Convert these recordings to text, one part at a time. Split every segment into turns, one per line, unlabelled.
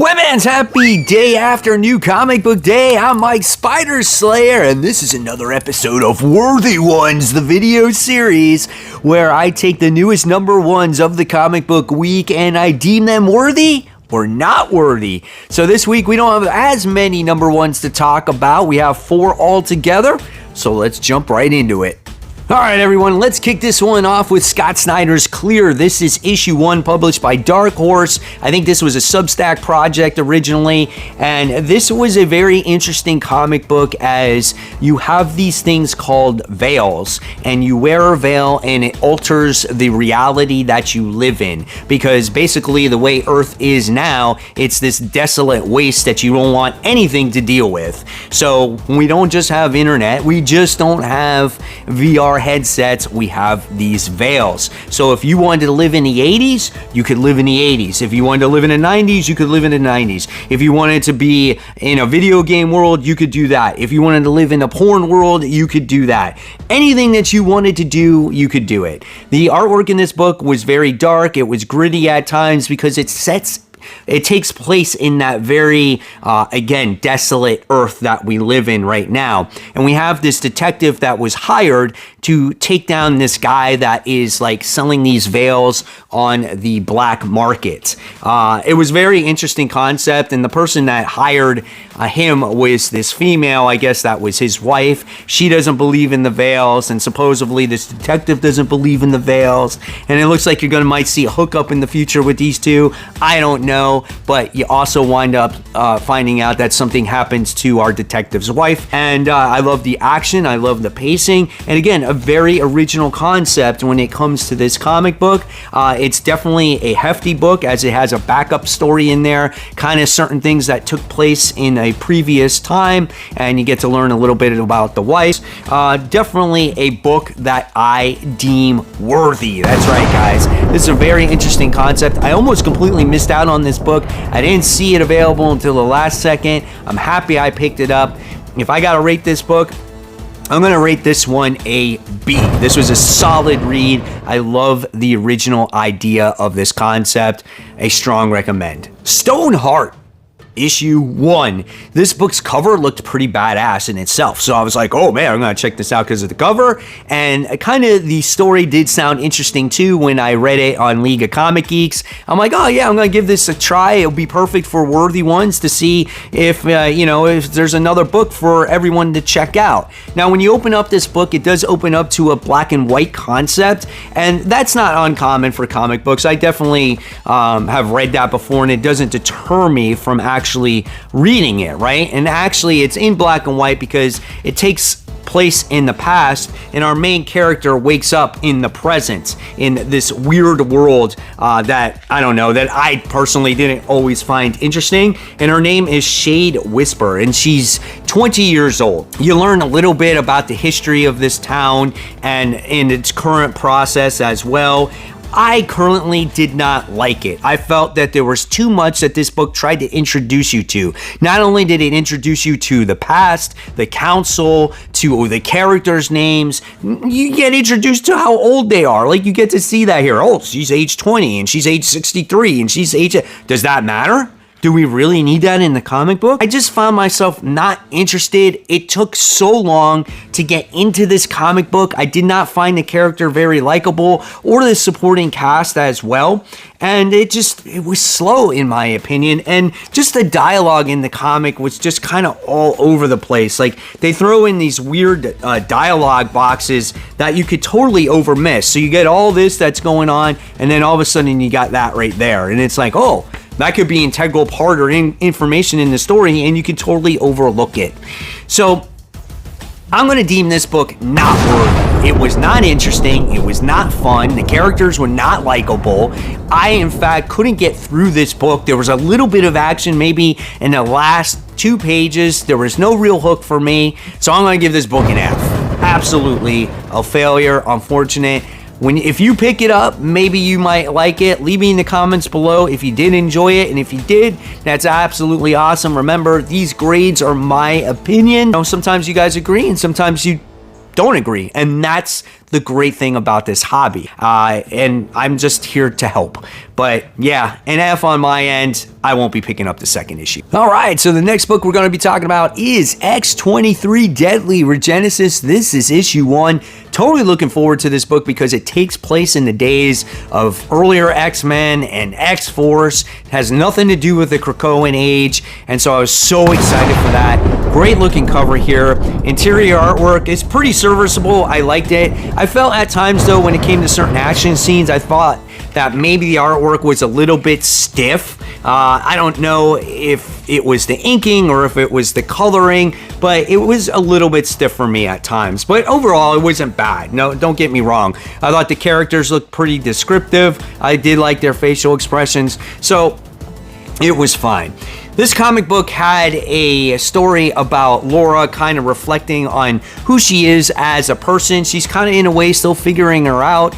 Webman's happy day after New Comic Book Day. I'm Mike Spider Slayer, and this is another episode of Worthy Ones, the video series, where I take the newest number ones of the comic book week and I deem them worthy or not worthy. So this week we don't have as many number ones to talk about. We have 4 altogether, so let's jump right into it. All right, everyone, let's kick this one off with Scott Snyder's Clear. This is issue 1 published by Dark Horse. I think this was a Substack project originally, and this was a very interesting comic book as you have these things called veils, and you wear a veil and it alters the reality that you live in, because basically the way Earth is now, it's this desolate waste that you don't want anything to deal with. So we don't just have internet, we just don't have VR headsets, we have these veils. So if you wanted to live in the 80s, you could live in the 80s. If you wanted to live in the 90s, you could live in the 90s. If you wanted to be in a video game world, you could do that. If you wanted to live in a porn world, you could do that. Anything that you wanted to do, you could do it. The artwork in this book was very dark. It was gritty at times because it takes place in that very, again, desolate Earth that we live in right now. And we have this detective that was hired to take down this guy that is like selling these veils on the black market. It was a very interesting concept, and the person that hired him was this female. I guess that was his wife. She doesn't believe in the veils, and supposedly this detective doesn't believe in the veils. And it looks like you're might see a hookup in the future with these two. I don't know, but you also wind up finding out that something happens to our detective's wife. And I love the action, I love the pacing, and again, a very original concept when it comes to this comic book. It's definitely a hefty book as it has a backup story in there, kind of certain things that took place in a previous time, and you get to learn a little bit about the wife. Definitely a book that I deem worthy. That's right, guys. This is a very interesting concept. I almost completely missed out on this book. I didn't see it available until the last second. I'm happy I picked it up. If I gotta rate this book, I'm going to rate this one a B. This was a solid read. I love the original idea of this concept. A strong recommend. Stoneheart. Issue 1. This book's cover looked pretty badass in itself, so I was like, oh man, I'm gonna check this out because of the cover. And kind of the story did sound interesting too when I read it on League of Comic Geeks. I'm like, oh yeah, I'm gonna give this a try. It'll be perfect for worthy ones to see if if there's another book for everyone to check out. Now when you open up this book, it does open up to a black and white concept, and that's not uncommon for comic books. I definitely have read that before, and it doesn't deter me from actually reading it, right? And actually it's in black and white because it takes place in the past, and our main character wakes up in the present in this weird world that I don't know, that I personally didn't always find interesting. And her name is Shade Whisper, and she's 20 years old. You learn a little bit about the history of this town and in its current process as well. I currently did not like it. I felt that there was too much that this book tried to introduce you to. Not only did it introduce you to the past, the council, to the characters' names, you get introduced to how old they are. Like, you get to see that here. Oh, she's age 20, and she's age 63, and she's age... Does that matter? Do we really need that in the comic book? I just found myself not interested. It took so long to get into this comic book. I did not find the character very likable, or the supporting cast as well. And it was slow in my opinion. And just the dialogue in the comic was just kind of all over the place. Like, they throw in these weird dialogue boxes that you could totally overmiss. So you get all this that's going on, and then all of a sudden you got that right there. And it's like, oh, that could be integral part or information in the story, and you can totally overlook it. So I'm going to deem this book not worthy. It was not interesting. It was not fun. The characters were not likable. I, in fact, couldn't get through this book. There was a little bit of action maybe in the last 2 pages. There was no real hook for me. So I'm going to give this book an F. Absolutely a failure. Unfortunate. If you pick it up, maybe you might like it. Leave me in the comments below if you did enjoy it, and if you did, that's absolutely awesome. Remember, these grades are my opinion. Sometimes you guys agree, and sometimes you don't agree, and that's the great thing about this hobby. And I'm just here to help. But yeah, an F on my end. I won't be picking up the second issue. All right, so the next book we're going to be talking about is X-23 Deadly Regenesis. This is issue 1. Totally looking forward to this book because it takes place in the days of earlier X-Men and X-Force. It has nothing to do with the Krakoan age, and so I was so excited for that. Great looking cover here. Interior artwork is pretty serviceable. I liked it. I felt at times, though, when it came to certain action scenes, I thought that maybe the artwork was a little bit stiff. I don't know if it was the inking or if it was the coloring, but it was a little bit stiff for me at times. But overall, it wasn't bad. No, don't get me wrong. I thought the characters looked pretty descriptive. I did like their facial expressions, so it was fine. This comic book had a story about Laura kind of reflecting on who she is as a person. She's kind of in a way still figuring her out.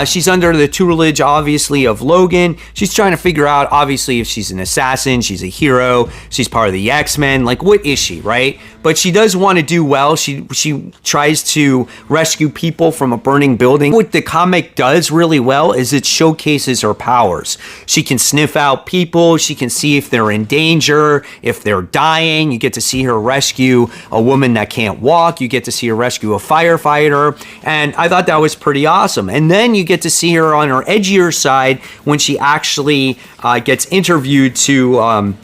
She's under the tutelage, obviously, of Logan. She's trying to figure out, obviously, if she's an assassin, she's a hero, she's part of the X-Men. Like, what is she, right? But she does want to do well. She tries to rescue people from a burning building. What the comic does really well is it showcases her powers. She can sniff out people. She can see if they're in danger, if they're dying. You get to see her rescue a woman that can't walk. You get to see her rescue a firefighter. And I thought that was pretty awesome. And then you get to see her on her edgier side when she actually gets interviewed from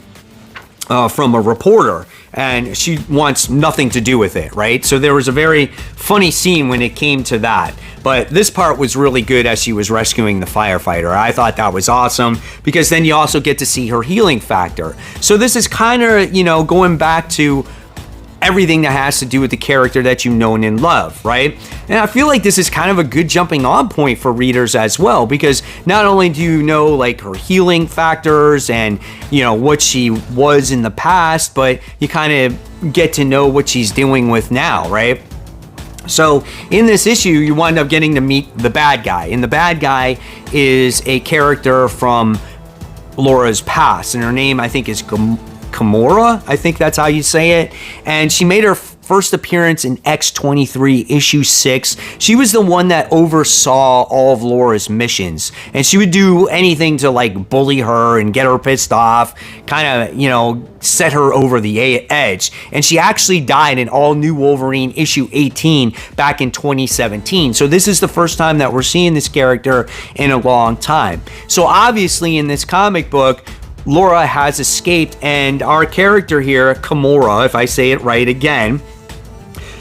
a reporter. And she wants nothing to do with it, right? So there was a very funny scene when it came to that. But this part was really good as she was rescuing the firefighter. I thought that was awesome because then you also get to see her healing factor. So this is kind of, going back to everything that has to do with the character that you've known and love, right? And I feel like this is kind of a good jumping on point for readers as well, because not only do you know like her healing factors and what she was in the past, but you kind of get to know what she's dealing with now, right? So in this issue, you wind up getting to meet the bad guy, and the bad guy is a character from Laura's past, and her name I think is Kimura, I think that's how you say it. And she made her first appearance in X-23 issue 6. She was the one that oversaw all of Laura's missions, and she would do anything to like bully her and get her pissed off, kind of, set her over the edge. And she actually died in All New Wolverine issue 18 back in 2017. So this is the first time that we're seeing this character in a long time. So obviously in this comic book, Laura has escaped, and our character here, Kimura, if I say it right again,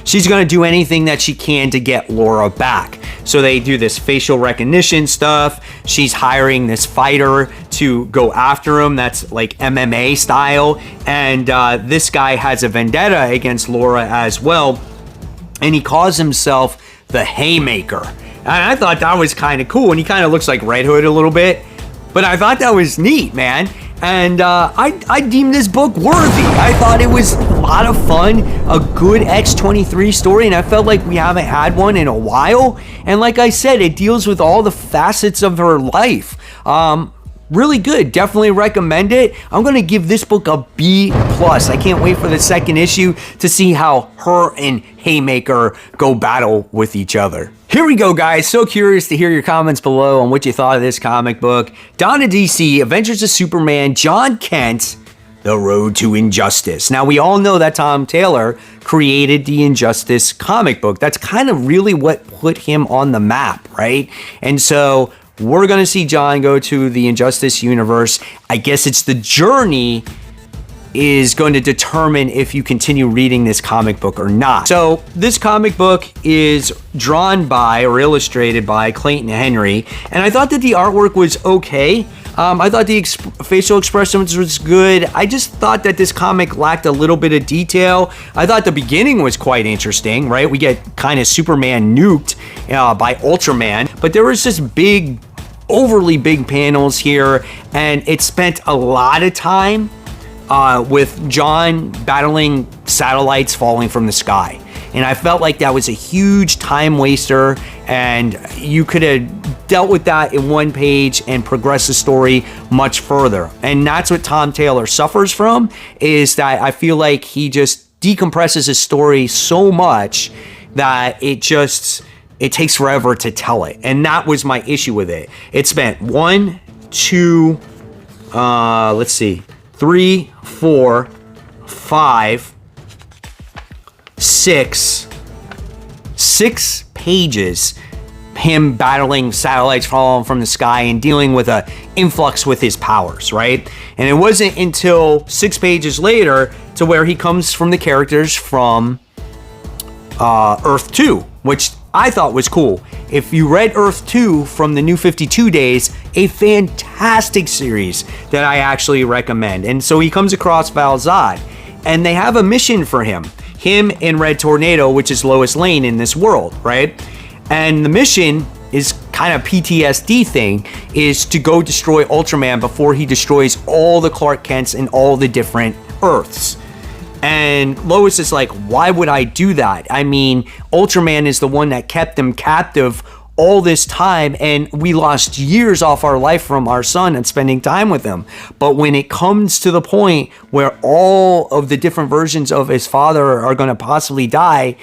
she's going to do anything that she can to get Laura back. So they do this facial recognition stuff. She's hiring this fighter to go after him. That's like MMA style. And this guy has a vendetta against Laura as well. And he calls himself the Haymaker. And I thought that was kind of cool. And he kind of looks like Red Hood a little bit. But I thought that was neat, man. And I deemed this book worthy. I thought it was a lot of fun, a good X-23 story, and I felt like we haven't had one in a while. And like I said, it deals with all the facets of her life. Really good. Definitely recommend it. I'm going to give this book a B+. I can't wait for the second issue to see how her and Haymaker go battle with each other. Here we go, guys. So curious to hear your comments below on what you thought of this comic book. Dawn of DC, Adventures of Superman, John Kent, The Road to Injustice. Now, we all know that Tom Taylor created the Injustice comic book. That's kind of really what put him on the map, right? And so we're going to see John go to the Injustice universe. I guess it's the journey is going to determine if you continue reading this comic book or not. So this comic book is drawn by or illustrated by Clayton Henry, and I thought that the artwork was okay. I thought the facial expressions was good. I just thought that this comic lacked a little bit of detail. I thought the beginning was quite interesting, right? We get kind of Superman nuked by Ultraman, but there was just overly big panels here, and it spent a lot of time with John battling satellites falling from the sky. And I felt like that was a huge time waster, and you could have dealt with that in one page and progressed the story much further. And that's what Tom Taylor suffers from, is that I feel like he just decompresses his story so much that it just it takes forever to tell it. And that was my issue with it. It spent 1, 2, let's see, 3, 4, 5, 6 pages, him battling satellites falling from the sky and dealing with a influx with his powers, right? And it wasn't until 6 pages later to where he comes from the characters from Earth 2, which I thought was cool. If you read Earth 2 from the New 52 Days, a fantastic series that I actually recommend. And so he comes across Val-Zod, and they have a mission for him and Red Tornado, which is Lois Lane in this world, right? And the mission is kind of PTSD thing, is to go destroy Ultraman before he destroys all the Clark Kents and all the different Earths. And Lois is like, why would I do that? I mean, Ultraman is the one that kept them captive all this time, and we lost years off our life from our son and spending time with him. But when it comes to the point where all of the different versions of his father are going to possibly die,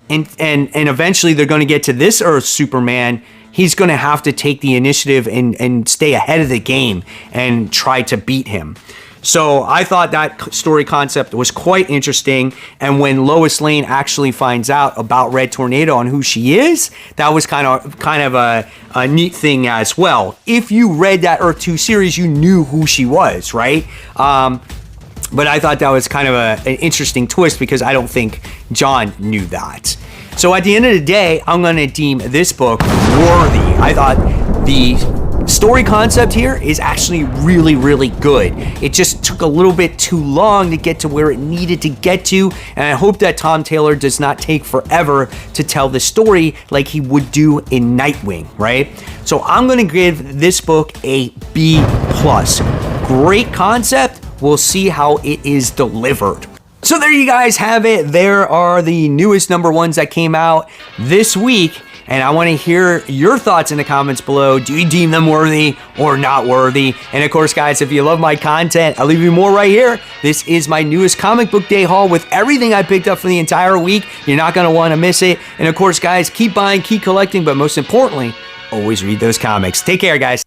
and eventually they're going to get to this Earth Superman, he's going to have to take the initiative and stay ahead of the game and try to beat him. So I thought that story concept was quite interesting. And when Lois Lane actually finds out about Red Tornado and who she is, that was kind of a neat thing as well. If you read that Earth 2 series, you knew who she was, right? But I thought that was kind of an interesting twist because I don't think John knew that. So at the end of the day, I'm going to deem this book worthy. I thought the story concept here is actually really, really good. It just took a little bit too long to get to where it needed to get to, and I hope that Tom Taylor does not take forever to tell the story like he would do in Nightwing, right? So I'm going to give this book a B+. Great concept. We'll see how it is delivered. So there you guys have it. There are the newest number ones that came out this week. And I want to hear your thoughts in the comments below. Do you deem them worthy or not worthy? And of course, guys, if you love my content, I'll leave you more right here. This is my newest comic book day haul with everything I picked up for the entire week. You're not going to want to miss it. And of course, guys, keep buying, keep collecting, but most importantly, always read those comics. Take care, guys.